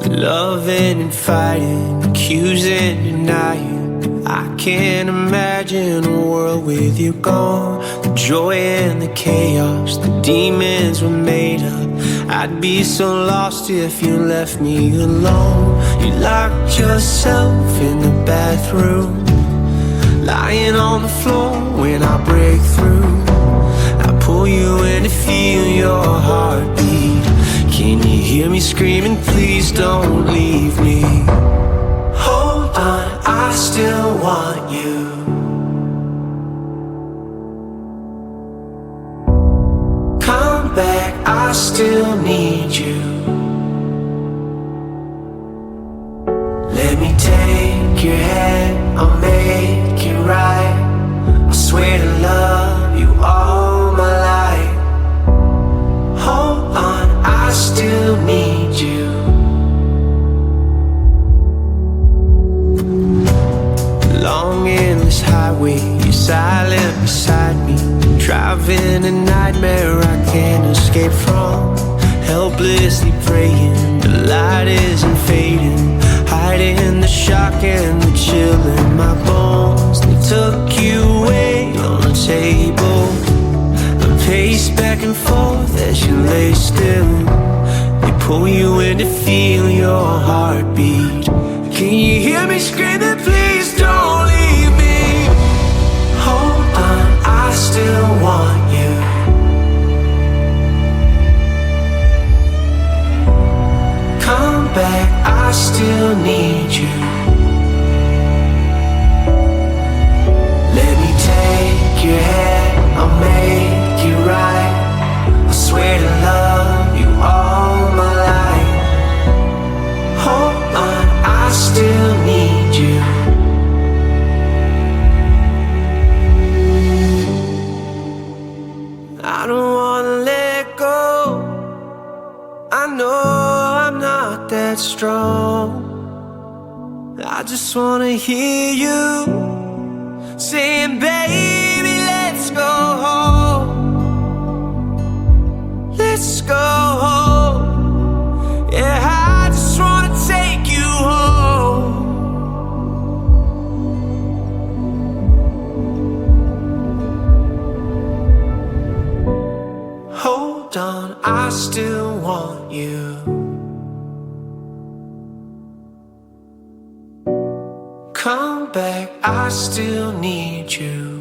Loving and fighting, accusing, denying. I can't imagine a world with you gone. The joy and the chaos, the demons were made up. I'd be so lost if you left me alone. You locked yourself in the bathroom, lying on the floor when I break through. I pull you in to feel your heartbeat. Can you hear me screaming, please don't leave me? Hold on, I still want you. Come back, I still need you. Let me take your hand, I'll make it right. I swear to love you all my life. Hold on, I still need you. Long endless highway, you're silent beside me. Driving a nightmare I can't escape from. Helplessly praying, the light isn't fading. Hiding the shock and the chill in my bones. They took you away on the table. I pace back and forth as you lay still. They pull you in to feel your heartbeat. Can you hear me screaming, please don't leave me? Hold on, I still want you. Come back, I still need you. Let me take your hand, I'll make it right. I swear to love you all my life. Hold on, I still need you. I don't wanna let go. I know I'm not that strong. I just wanna hear you saying, baby, let's go home. Let's go home. Yeah, I just wanna take you home. Hold on, I still want you. Come back, I still need you.